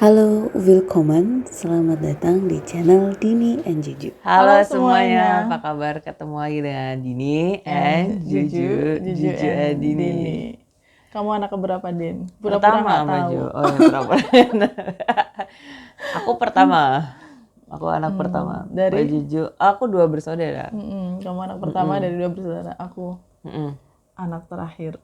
Halo, willkommen. Selamat datang di channel Dini and Juju. Halo semuanya, apa kabar? Ketemu lagi dengan Dini and Juju and Dini. Kamu anak keberapa, Din? Pura-pura Pertama nggak sama tahu. Ju. Oh ya, pura-pura. Aku pertama. Aku anak pertama. Dari? Mbak Juju. Aku 2 bersaudara. Kamu anak pertama dari 2 bersaudara. Aku anak terakhir.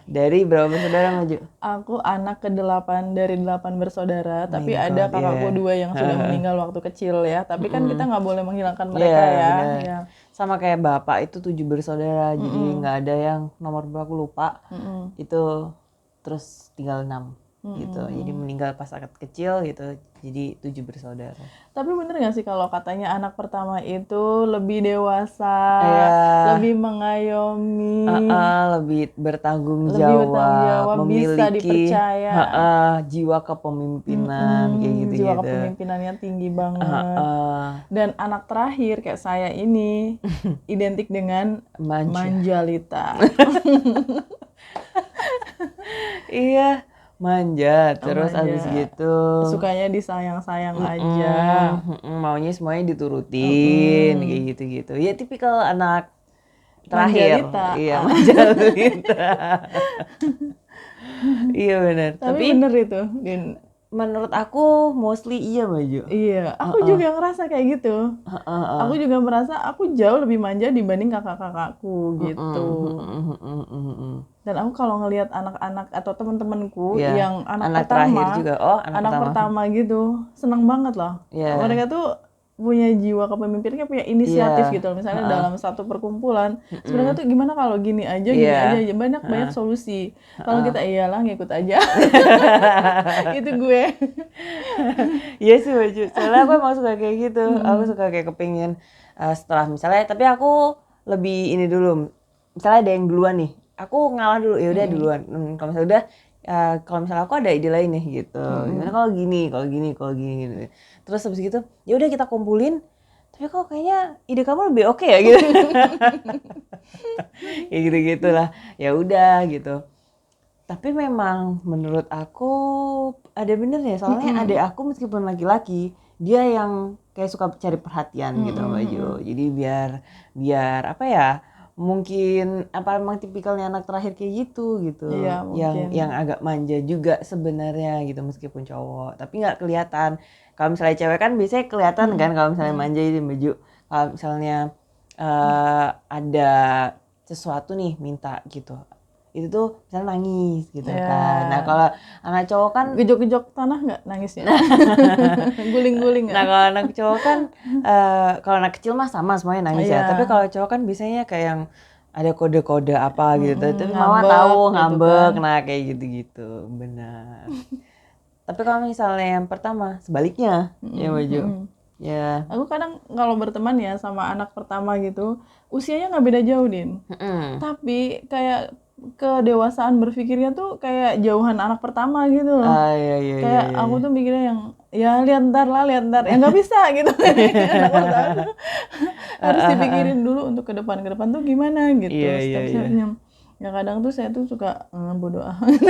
Dari berapa bersaudara Mbak Ju? Aku anak ke-8 dari 8 bersaudara, tapi God, ada kakakku 2 yang sudah meninggal waktu kecil ya. Tapi kan kita nggak boleh menghilangkan mereka ya. Bener. Ya. Sama kayak bapak itu 7 bersaudara, jadi nggak ada yang nomor berapa aku lupa. Itu terus tinggal 6 gitu. Jadi meninggal pas sangat kecil gitu. Jadi 7 bersaudara. Tapi bener gak sih kalau katanya anak pertama itu lebih dewasa, lebih mengayomi, lebih bertanggung lebih jawab, bertanggung jawab, bisa memiliki dipercaya. jiwa kepemimpinan kayak gitu. Jiwa kepemimpinannya tinggi banget. Dan anak terakhir kayak saya ini identik dengan manjalita. Iya, manja. Terus abis gitu sukanya disayang-sayang aja. Maunya semuanya diturutin kayak gitu-gitu. Ya tipikal anak terakhir. Manjalita. Iya, manjalita. Iya benar. Tapi bener itu, Din. Menurut aku mostly iya Maju. Iya, aku juga ngerasa kayak gitu. Aku juga merasa aku jauh lebih manja dibanding kakak-kakakku gitu. Dan aku kalau ngelihat anak-anak atau teman-temanku yang anak pertama, juga. anak pertama gitu, seneng banget loh. Mereka tuh punya jiwa kepemimpinan, punya inisiatif gitu. Misalnya dalam satu perkumpulan, sebenarnya tuh gimana kalau gini aja, banyak solusi. Kalau kita iyalah ngikut aja. Itu gue. Iya sih Baju. Soalnya aku emang suka kayak gitu. Aku suka kayak kepingin setelah misalnya, tapi aku lebih ini dulu. Misalnya ada yang duluan nih, aku ngalah dulu. Ya udah duluan. Kalau misalnya udah kalau misalnya aku ada ide lain nih gitu. Gimana kalau gini gitu. Terus habis gitu, ya udah kita kumpulin. Tapi kok kayaknya ide kamu lebih oke ya gitu. Ya gitu-gitulah. Ya udah gitu. Tapi memang menurut aku ada benernya, soalnya adik aku meskipun laki-laki, dia yang kayak suka cari perhatian gitu Mbak Jo. Jadi biar apa ya? Mungkin apa emang tipikalnya anak terakhir kayak gitu. Iya, yang agak manja juga sebenarnya gitu meskipun cowok, tapi nggak kelihatan. Kalau misalnya cewek kan biasanya kelihatan kan kalau misalnya manja itu Mbak Jo. Kalau misalnya ada sesuatu nih minta gitu, itu tuh misalnya nangis gitu kan. Nah kalau anak cowok kan gejok-gejok tanah nggak nangisnya? Guling-guling nggak? Nah kalau anak cowok kan kalau anak kecil mah sama semuanya nangis ya. Tapi kalau cowok kan biasanya kayak yang ada kode-kode apa gitu. Tapi mama tahu ngambek, gitu kan. Nah kayak gitu-gitu, benar. Tapi kalau misalnya yang pertama sebaliknya ya Baju. Ya. Aku kadang kalau berteman ya sama anak pertama gitu, usianya nggak beda jauh Din. Tapi kayak kedewasaan berpikirnya tuh kayak jauhan anak pertama gitu loh. Iya, kayak aku tuh mikirnya yang ya lihat ntar ya nggak bisa gitu. Anak pertama harus dipikirin dulu untuk ke depan tuh gimana gitu. Step-stepnya. Ya kadang tuh saya tuh suka bodo amat.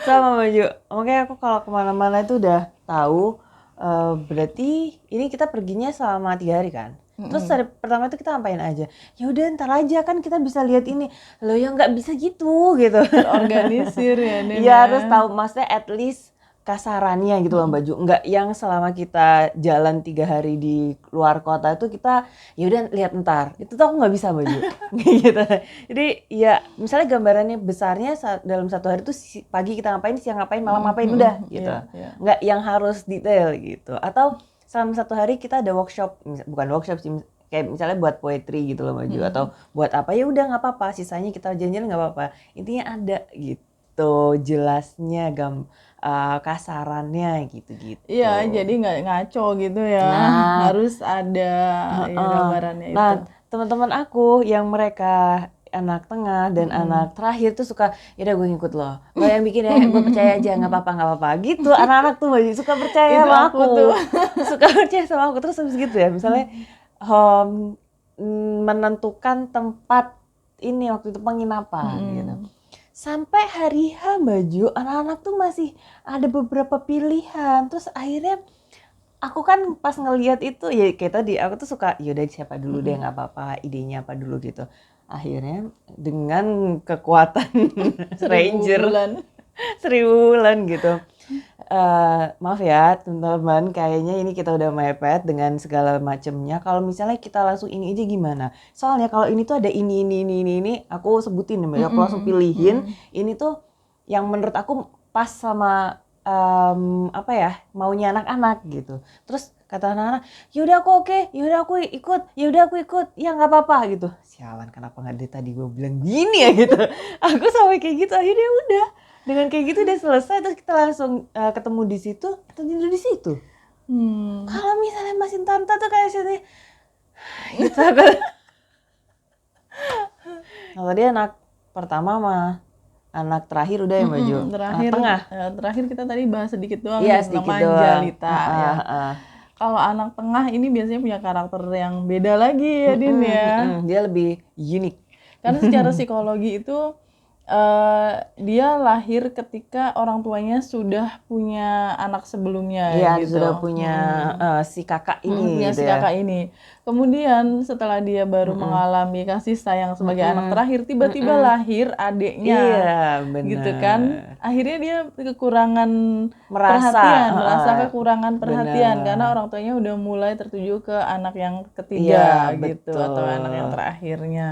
Sama Maju. Makanya aku kalau kemana-mana itu udah tahu berarti ini kita perginya selama 3 hari kan. Terus hari pertama itu kita ngapain aja? Ya udah ntar aja kan kita bisa lihat ini. Loh ya nggak bisa gitu. Organisir ya Nen. Ya harus tahu, maksudnya at least kasarannya gitu loh Mbak Ju. Nggak yang selama kita jalan 3 hari di luar kota itu kita ya udah lihat ntar. Itu tuh aku nggak bisa Mbak Ju. Gitu. Jadi ya misalnya gambarannya besarnya dalam 1 hari itu pagi kita ngapain, siang ngapain, malam ngapain udah gitu. Nggak yang harus detail gitu. Atau selama 1 hari kita ada workshop, bukan workshop sih, kayak misalnya buat poetry gitu loh Mbak Ju, atau buat apa ya udah nggak apa-apa, sisanya kita jalan-jalan nggak apa-apa, intinya ada gitu jelasnya kasarannya gitu. Iya, jadi nggak ngaco gitu ya, harus ada gambarannya itu. Nah teman-teman aku yang mereka anak tengah dan anak terakhir tuh suka, ya udah gue ngikut lo yang bikin ya, gue percaya aja, nggak apa-apa gitu. Anak-anak tuh suka percaya sama aku tuh. Suka percaya sama aku. Terus habis gitu ya misalnya menentukan tempat ini waktu itu penginapan gitu, sampai hari H baju anak-anak tuh masih ada beberapa pilihan. Terus akhirnya aku kan pas ngelihat itu ya kayak tadi aku tuh suka yaudah siapa dulu deh nggak apa-apa, idenya apa dulu gitu. Akhirnya dengan kekuatan Ranger 1000 bulan gitu. Maaf ya teman-teman, kayaknya ini kita udah mepet dengan segala macamnya. Kalau misalnya kita langsung ini aja gimana? Soalnya kalau ini tuh ada ini, aku sebutin ya, aku langsung pilihin. Ini tuh yang menurut aku pas sama apa ya, maunya anak-anak gitu. Terus kata anak-anak, yaudah aku oke, yaudah aku ikut, ya nggak apa-apa gitu. Sialan, kenapa nggak dari tadi gue bilang gini ya gitu. Aku sampai kayak gitu, akhirnya udah. Dengan kayak gitu udah selesai, terus kita langsung ketemu di situ, kita tidur di situ. Kalau misalnya masih tante tuh kayak sini, gitu kan. Kalau dia anak pertama mah, anak terakhir udah ya baju. Terakhir, tengah. Terakhir kita tadi bahas sedikit doang Iya, tentang sedikit Manjalita doang. ya. Kalau anak tengah ini biasanya punya karakter yang beda lagi ya Din ya. Dia lebih unik. Karena secara psikologi itu dia lahir ketika orang tuanya sudah punya anak sebelumnya gitu. Sudah punya si kakak ini punya si kakak ini. Kemudian setelah dia baru mengalami kasih sayang sebagai anak terakhir, tiba-tiba lahir adiknya. Iya, benar. Gitu kan. Akhirnya dia kekurangan merasa kekurangan perhatian karena orang tuanya udah mulai tertuju ke anak yang ketiga gitu atau anak yang terakhirnya.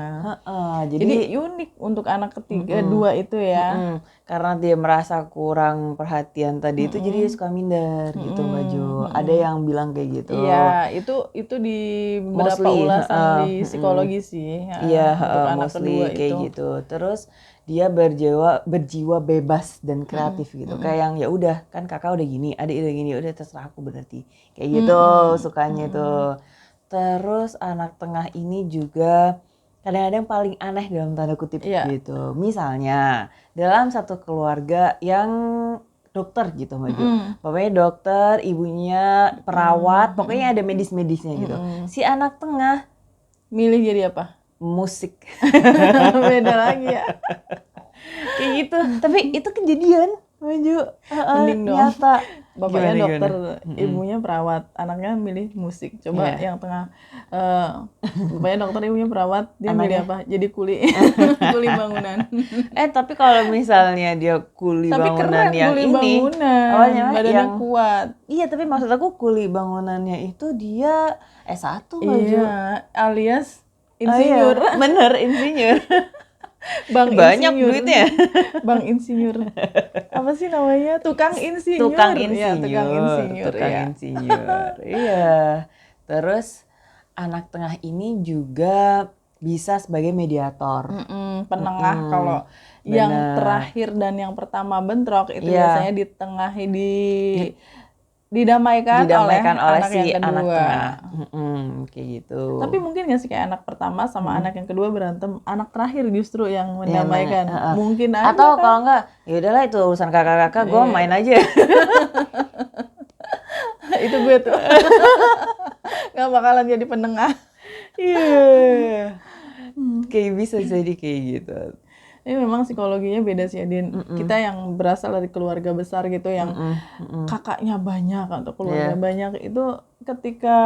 Jadi unik untuk anak ketiga dua itu ya. Karena dia merasa kurang perhatian tadi itu jadi dia suka minder gitu baju. Ada yang bilang kayak gitu. Iya, itu di beberapa ulasan di psikologi sih. Iya, untuk anak kedua kayak itu. gitu. Terus dia berjiwa bebas dan kreatif gitu. Kayak yang ya udah kan kakak udah gini, adik udah gini, udah terserah aku berarti. Kayak gitu sukanya tuh. Terus anak tengah ini juga kadang-kadang paling aneh dalam tanda kutip gitu. Misalnya dalam satu keluarga yang dokter gitu maju. Bapaknya dokter, ibunya perawat, pokoknya ada medis-medisnya gitu. Si anak tengah milih jadi apa? Musik. Beda lagi ya. Kayak gitu. Tapi itu kejadian maju. Mending dong. Nyata. Bapaknya dokter, ibunya perawat, anaknya milih musik. Coba yang tengah, bapaknya dokter, ibunya perawat, dia milih apa? Jadi kuli, kuli bangunan. Tapi kalau misalnya dia kuli tapi bangunan keren, yang kuli ini, bangunan, badannya kuat. Iya, tapi maksud aku kuli bangunannya itu dia S1 maju. Iya, alias insinyur. Bener, insinyur. Bang banyak insinyur. duitnya. Bang insinyur. Apa sih namanya? Tukang insinyur. Tukang insinyur. Ya, tukang insinyur. Tukang insinyur. Iya. Terus anak tengah ini juga bisa sebagai mediator. Penengah kalau yang terakhir dan yang pertama bentrok itu biasanya ditengahi didamaikan oleh anak si yang kedua. Anak tengah. Kayak gitu. Tapi mungkin nggak sih kayak anak pertama sama anak yang kedua berantem, anak terakhir justru yang mendamaikan. Mungkin ada. Atau kalau enggak, ya udahlah itu urusan kakak-kakak, gue main aja. Itu gue tuh. Nggak bakalan jadi penengah. Iya. Kayak bisa jadi kayak gitu. Ini memang psikologinya beda sih Adin. Kita yang berasal dari keluarga besar gitu yang kakaknya banyak atau keluarga banyak itu ketika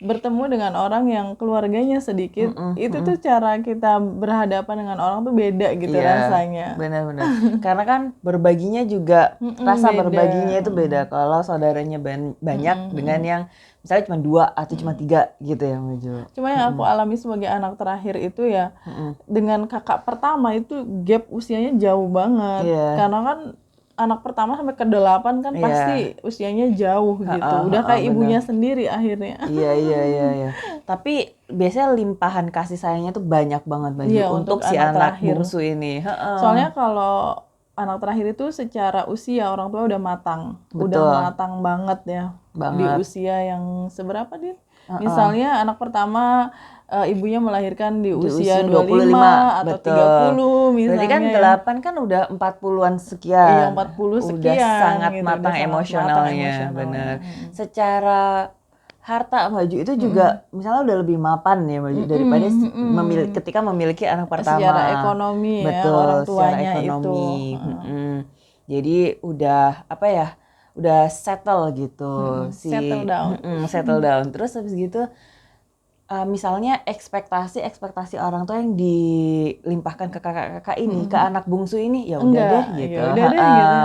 bertemu dengan orang yang keluarganya sedikit, itu tuh cara kita berhadapan dengan orang tuh beda gitu rasanya. Benar-benar. Karena kan berbaginya juga rasa beda. Berbaginya itu beda. Kalau saudaranya banyak dengan yang misalnya cuma 2 atau cuma 3 gitu ya maju. Cuma yang aku alami sebagai anak terakhir itu ya dengan kakak pertama itu gap usianya jauh banget. Karena kan anak pertama sampai ke-8 kan pasti usianya jauh gitu. Udah kayak ibunya sendiri akhirnya. Iya. Tapi biasanya limpahan kasih sayangnya tuh banyak banget baju untuk si anak bungsu ini. Soalnya kalau anak terakhir itu secara usia orang tua udah matang. Betul. Udah matang banget ya. Di usia yang seberapa Din? Misalnya anak pertama ibunya melahirkan di usia 25 atau 30 misalnya. Berarti kan 8 kan udah 40-an sekian. Iya, 40 sekian. Udah sangat gitu, matang udah emosionalnya, bener. Secara harta Mbak Ju itu juga misalnya udah lebih mapan ya Mbak Ju daripada ketika memiliki anak pertama. Secara ekonomi ya, Betul, orang secara tuanya ekonomi. itu. Jadi udah apa ya? Udah settle gitu settle down. Settle down. Terus habis gitu misalnya ekspektasi orang tua yang dilimpahkan ke kakak-kakak ini ke anak bungsu ini ya udah deh gitu. Ya udah deh gitu.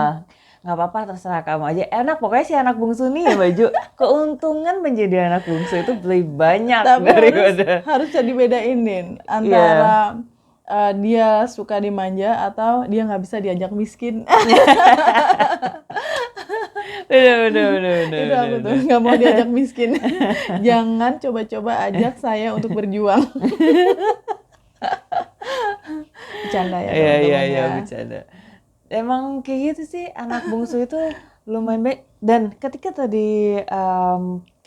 Nggak apa-apa terserah kamu aja. Enak pokoknya si anak bungsu nih ya Baju. Keuntungan menjadi anak bungsu itu lebih banyak Tapi daripada harus jadi bedain antara dia suka dimanja atau dia nggak bisa diajak miskin. Bener. Itu aku tuh nggak mau diajak miskin. Jangan coba-coba ajak saya untuk berjuang. Bercanda ya teman-teman Iya bercanda. Emang kayak gitu sih anak bungsu itu lumayan baik. Dan ketika tadi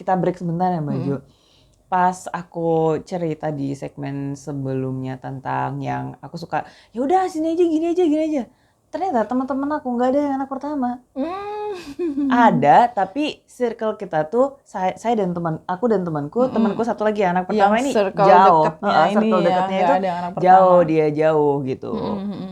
kita break sebentar ya Mbak Ju. Pas aku cerita di segmen sebelumnya tentang yang aku suka, ya udah sini aja gini aja. Ternyata teman-teman aku nggak ada yang anak pertama. Ada, tapi circle kita tuh saya dan aku dan temanku satu lagi anak pertama yang ini circle jauh. Circle dekatnya itu ada anak jauh, dia jauh gitu.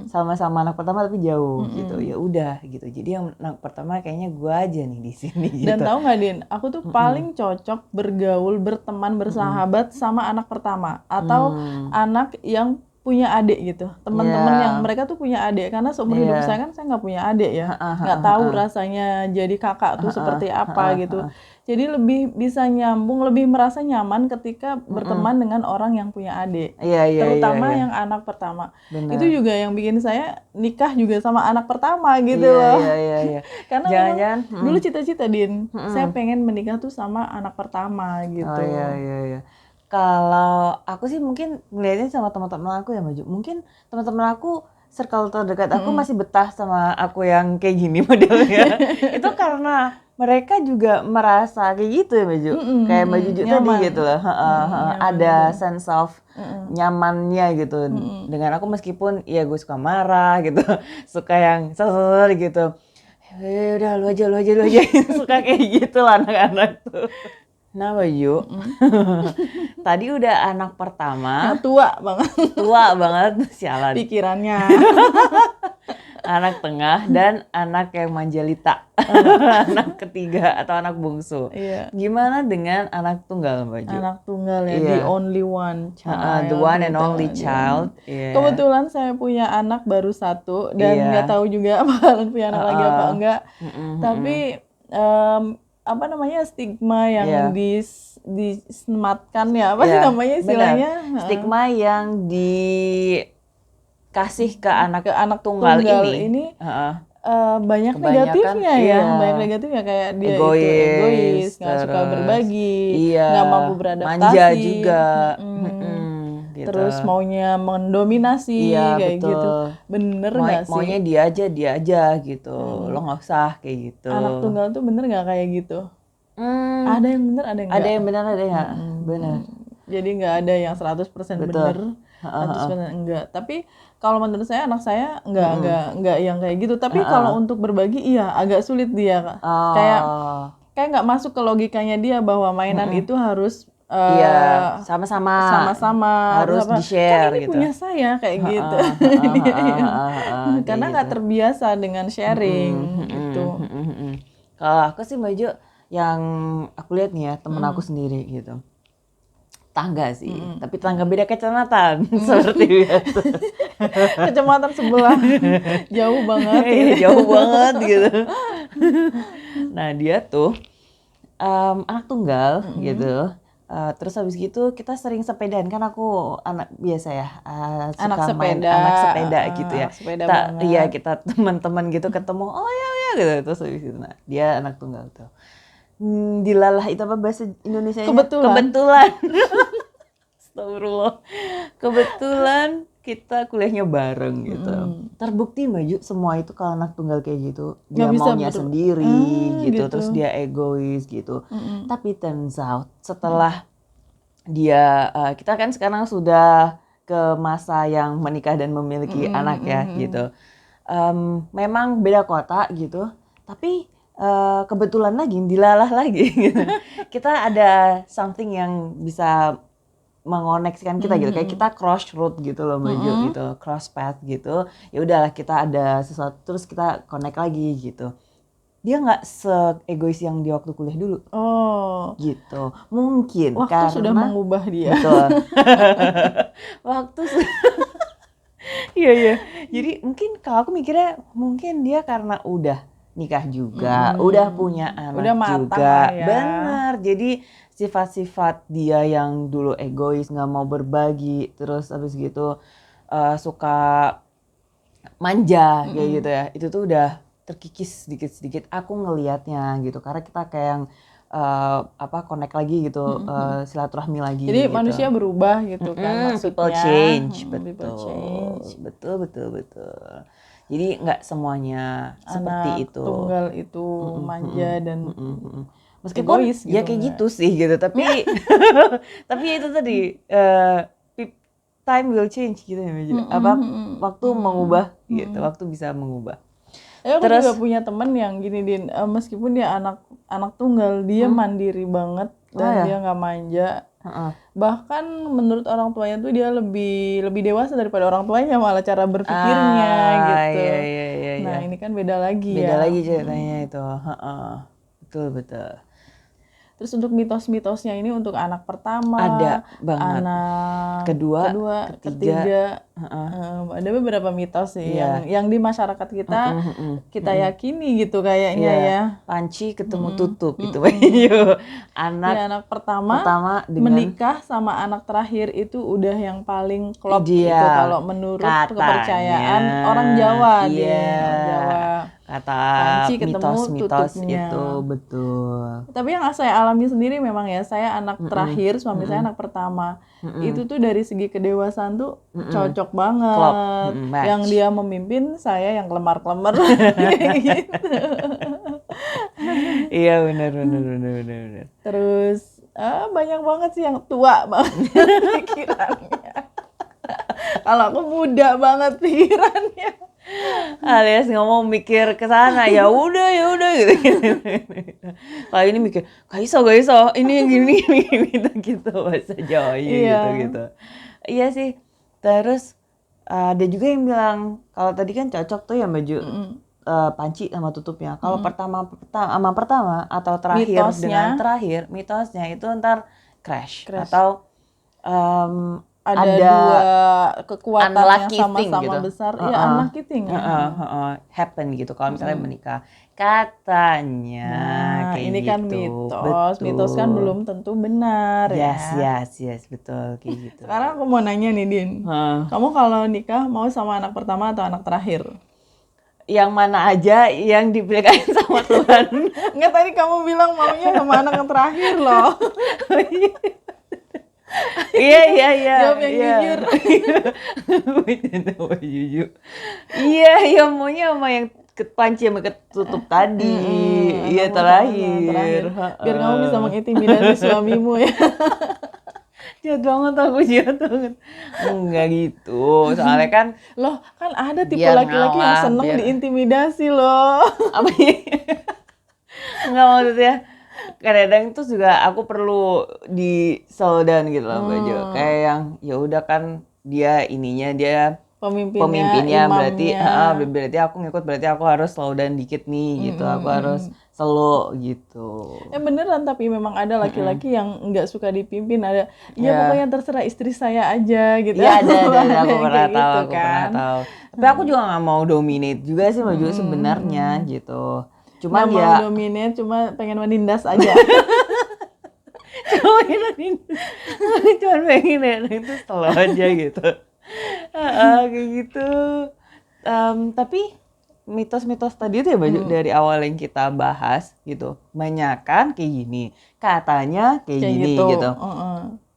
Sama-sama anak pertama tapi jauh gitu. Ya udah gitu. Jadi yang anak pertama kayaknya gua aja nih di sini gitu. Dan tahu nggak Din, aku tuh paling cocok bergaul, berteman, bersahabat sama anak pertama atau anak yang punya adik gitu, teman-teman yang mereka tuh punya adik, karena seumur hidup saya kan saya nggak punya adik ya, nggak tahu rasanya jadi kakak tuh seperti apa gitu. Jadi lebih bisa nyambung, lebih merasa nyaman ketika berteman dengan orang yang punya adik, terutama yang anak pertama. Benar. Itu juga yang bikin saya nikah juga sama anak pertama gitu loh. Iya. Karena jangan, dulu cita-cita Din, saya pengen menikah tuh sama anak pertama gitu. Oh iya. Kalau aku sih mungkin ngeliatnya sama teman-teman aku ya Maju. Mungkin teman-teman aku circle terdekat aku masih betah sama aku yang kayak gini modelnya. Itu karena mereka juga merasa kayak gitu ya Maju. Kayak Maju tadi gitu loh. Ada sense of nyamannya gitu. Dengan aku meskipun ya gue suka marah gitu. Suka yang sesel gitu. Udah lu aja. Suka kayak gitu lah anak-anak tuh. Nah Bayu, tadi udah anak pertama. Yang tua banget sialan. Pikirannya. Anak tengah dan anak yang manjalita. Anak ketiga atau anak bungsu. Iya. Gimana dengan anak tunggal Baju? Anak tunggal ya, the only one child. The one and only child. Kebetulan saya punya anak baru satu dan nggak tahu juga bakalan punya anak lagi apa enggak. Tapi apa namanya stigma yang disematkan ya apa sih namanya istilahnya? Stigma yang dikasih ke anak tunggal ini banyak negatifnya ya, banyak negatifnya kayak dia egois, nggak suka berbagi, nggak mampu beradaptasi, manja juga. Gitu. Terus maunya mendominasi kayak betul. gitu, bener nggak sih? Maunya dia aja gitu, lo nggak usah kayak gitu. Anak tunggal tuh bener nggak kayak gitu? Ada yang bener, ada yang nggak? Ada yang benar, ada yang nggak. Benar. Jadi nggak ada yang 100% bener, 100% enggak. Tapi kalau menurut saya anak saya nggak yang kayak gitu. Tapi kalau untuk berbagi iya agak sulit dia, kayak nggak masuk ke logikanya dia bahwa mainan itu harus sama-sama harus di-share kan ini gitu. Punya saya kayak gitu. Karena nggak terbiasa dengan sharing gitu. Kalau aku sih Maju yang aku lihat nih ya temen aku sendiri gitu. Tangga sih, tapi tangga beda kecamatan seperti biasa. Kecamatan sebelah, jauh banget. Jauh banget gitu. Nah dia tuh anak tunggal gitu. Terus habis gitu kita sering sepedaan kan aku anak biasa ya suka main anak sepeda gitu ya. Kita teman-teman gitu ketemu ya gitu terus habis gitu. Nah dia anak tunggal tuh. Dilalah itu apa bahasa Indonesianya? Kebetulan. Astagfirullah. Kebetulan kita kuliahnya bareng gitu. Terbukti Maju semua itu kalau anak tunggal kayak gitu dia maunya sendiri gitu. Terus dia egois gitu. Tapi turns out setelah dia kita kan sekarang sudah ke masa yang menikah dan memiliki anak ya gitu. Memang beda kota gitu. Tapi kebetulan lagi, dilalah lagi gitu. Kita ada something yang bisa mengoneksikan kita gitu, kayak kita cross road gitu loh Baju gitu, cross path gitu. Ya udahlah kita ada sesuatu terus kita connect lagi gitu. Dia nggak se-egois yang di waktu kuliah dulu. Oh. Gitu. Mungkin waktu karena sudah mengubah dia. betul. Waktu iya. Jadi mungkin kalau aku mikirnya mungkin dia karena udah nikah juga, udah punya anak Udah matang juga. lah ya. Bener. Jadi sifat-sifat dia yang dulu egois, nggak mau berbagi, terus abis gitu suka manja kayak gitu ya. Itu tuh udah terkikis sedikit-sedikit. Aku ngelihatnya gitu, karena kita kayak yang connect lagi gitu, silaturahmi lagi. Jadi gitu. manusia berubah gitu kan maksudnya. People change, People change. betul. Jadi nggak semuanya seperti Anak itu. tunggal itu manja dan Meskipun egois gitu, ya kayak gitu sih gitu, tapi tapi ya itu tadi time will change gitu ya, waktu mengubah gitu, waktu bisa mengubah. Aku juga punya temen yang gini Din, meskipun dia anak tunggal, dia mandiri banget dan dia nggak manja. Bahkan menurut orang tuanya tuh dia lebih dewasa daripada orang tuanya, malah cara berpikirnya gitu. Iya. Nah ini kan beda lagi Beda ya. lagi ceritanya itu. Betul. Terus untuk mitos-mitosnya ini untuk anak pertama, ada banget. anak kedua, ketiga. Ada beberapa mitos sih yang di masyarakat kita yakini gitu kayaknya ya. Panci ketemu tutup itu Bayu. Anak pertama menikah sama anak terakhir itu udah yang paling klop gitu kalau menurut kepercayaan orang Jawa orang Jawa. Kata Panci ketemu mitos tutupnya. itu betul. Tapi yang saya alami sendiri memang ya, saya anak terakhir, suami saya anak pertama. Itu tuh dari segi kedewasaan tuh cocok banget. Yang dia memimpin, saya yang kelemar-kelemar gitu. Iya benar. Terus banyak banget sih yang tua banget pikirannya. Kalau aku muda banget pikirannya. Alias ngomong mikir ke sana, ya udah gitu. Kalau ini mikir, gak iso, ini gini gitu bahasa Jawa gitu. Iya sih. Terus ada juga yang bilang kalau tadi kan cocok tuh ya baju panci sama tutupnya. Kalau pertama atau terakhir dengan terakhir, mitosnya itu ntar crash. Atau ada dua kekuatan yang sama-sama gitu. besar, unlucky-thing happen gitu kalau misalnya menikah. Katanya kayak ini gitu. kan mitos kan belum tentu benar Yes, betul kayak gitu. Sekarang aku mau nanya nih Din, kamu kalau nikah mau sama anak pertama atau anak terakhir? Yang mana aja yang dipilihkan sama Tuhan. Enggak, tadi kamu bilang maunya sama anak yang terakhir loh. Iya. Jawab yang jujur. Jujur. Iya, maunya sama yang panci sama ketutup tadi. Iya, terakhir. Biar kamu bisa mengintimidasi suamimu ya. Jahat banget. Enggak gitu. Soalnya kan loh, kan ada tipe laki-laki yang seneng diintimidasi loh. Apa ya? Enggak, maksudnya kadang-kadang tuh juga aku perlu di slow down gitu loh Baju. Kayak yang ya udah kan dia pemimpinnya berarti aku ngikut, berarti aku harus slow down dikit nih gitu. Aku harus slow gitu. Beneran, tapi memang ada laki-laki yang nggak suka dipimpin, ada pokoknya terserah istri saya aja gitu. Iya ada aku pernah tahu. Tapi aku juga nggak mau dominate juga sih Baju sebenarnya gitu. Cuma mau dominate, cuma pengen menindas aja. Cuma pengen itu slow aja gitu. Kayak gitu. Tapi mitos-mitos tadi tuh ya Baju dari awal yang kita bahas gitu, banyakan kayak gini, katanya kayak gini gitu.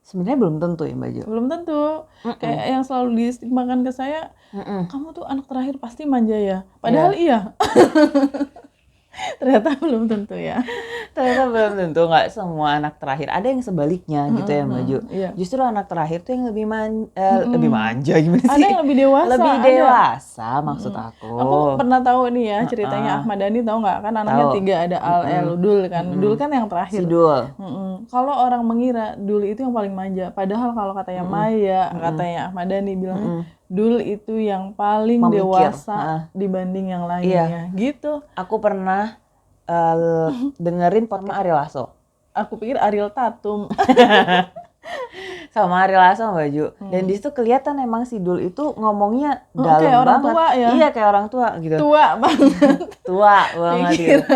Sebenarnya belum tentu ya Baju. Belum tentu. Kayak yang selalu distigmakan ke saya, kamu tuh anak terakhir pasti manja ya. Padahal iya. Ternyata belum tentu ya. Ternyata belum tentu, nggak semua anak terakhir. Ada yang sebaliknya gitu ya Mbak Ju. Iya. Justru anak terakhir tuh yang lebih lebih manja gimana sih? Ada yang lebih dewasa. Lebih ada. dewasa maksud aku. Aku pernah tahu nih ya ceritanya Ahmad Dhani, tahu nggak? Kan anaknya Tahu. 3, ada Al, Dul kan. Dul kan yang terakhir. Si Dul. Kalau orang mengira Dul itu yang paling manja, padahal kalau katanya Maya, katanya Ahmad Dhani bilangnya Dul itu yang paling Memikir. dewasa dibanding yang lainnya. Gitu. Aku pernah dengerin podcast Ariel Lasso. Aku pikir Ariel Tatum. Sama Ariel Lasso Mbak Ju. Dan di situ kelihatan emang si Dul itu ngomongnya dalam kayak orang banget. tua ya. Iya kayak orang tua gitu. Tua banget. Tua banget gitu.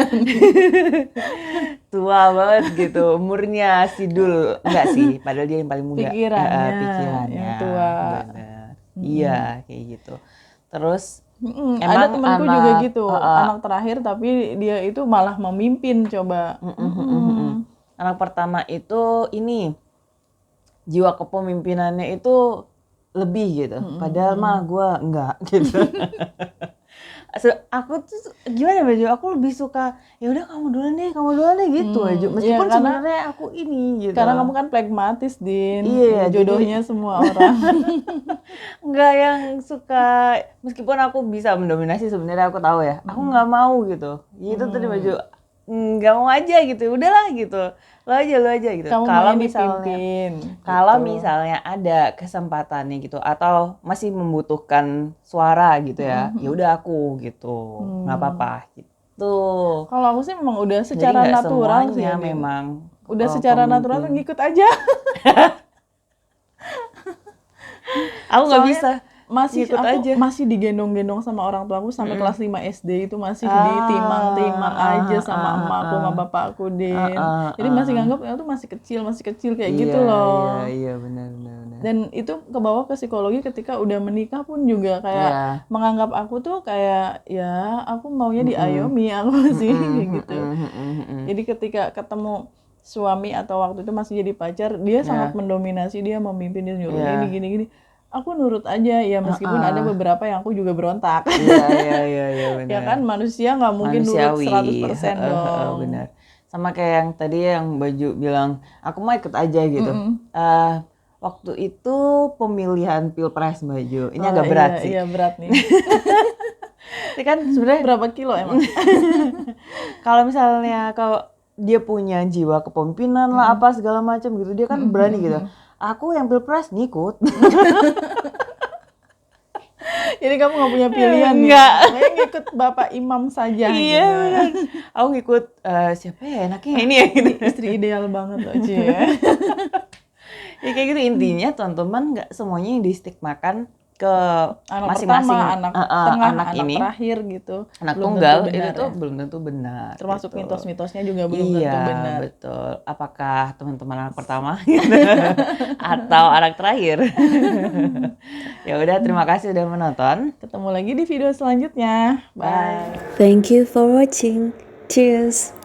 Tua banget gitu umurnya si Dul. Enggak sih, padahal dia yang paling muda. Pikirannya yang tua. Bener. Iya kayak gitu. Terus Ada temanku juga gitu, anak terakhir tapi dia itu malah memimpin coba. Anak pertama itu ini jiwa kepemimpinannya itu lebih gitu. Padahal mah gue enggak gitu. Aku tuh gimana Baju? Aku lebih suka ya udah kamu duluan deh gitu aja. Meskipun sebenarnya aku ini gitu. Karena kamu kan pragmatis, Din. Iya, jodohnya semua orang. Enggak yang suka, meskipun aku bisa mendominasi sebenarnya aku tahu ya. Aku nggak mau gitu. Gitu tadi Baju. Nggak mau aja gitu. Udahlah gitu. Lo aja gitu. Kalau misalnya misalnya ada kesempatannya gitu atau masih membutuhkan suara gitu ya. Ya udah aku gitu. Nggak apa-apa gitu. Kalau aku sih memang udah secara natural sih. Memang udah secara natural ngikut aja. Aku nggak bisa. Masih digendong-gendong sama orang tua aku sampai kelas 5 SD itu masih ditimang-timang aja sama emakku sama bapakku, Din. Jadi masih nganggap itu masih kecil kayak gitu loh. Iya benar. Dan itu kebawa ke psikologi ketika udah menikah pun juga kayak menganggap aku tuh kayak ya aku maunya diayomi aku sih gitu. Jadi ketika ketemu suami atau waktu itu masih jadi pacar, dia sangat mendominasi, dia memimpin, dia nyuruh ini gini. Aku nurut aja ya meskipun ada beberapa yang aku juga berontak. Iya benar. Ya kan manusia nggak mungkin nurut 100% dong. Benar. Sama kayak yang tadi yang Baju bilang, aku mau ikut aja gitu. Waktu itu pemilihan Pilpres Baju. Ini agak berat sih. Iya berat nih. Ini kan sebenarnya berapa kilo emang? Kalau misalnya dia punya jiwa kepemimpinan lah apa segala macam gitu, dia kan berani gitu. Aku yang Pilpres ngikut. Jadi kamu nggak punya pilihan nih? Nggak. Kayak ngikut Bapak Imam saja. Iya. Gitu. Aku ngikut siapa ya enaknya ini ya gitu. Istri ideal banget loh Ci ya. Ya kayak gitu intinya teman-teman nggak semuanya yang distigmakan ke anak masing-masing pertama, anak tengah, anak ini. terakhir gitu. Anak tunggal itu tuh belum tentu benar. Termasuk gitu. mitos-mitosnya juga belum tentu benar. Iya betul. Apakah teman-teman anak pertama gitu atau anak terakhir? Ya udah terima kasih udah menonton. Ketemu lagi di video selanjutnya. Bye. Thank you for watching. Cheers.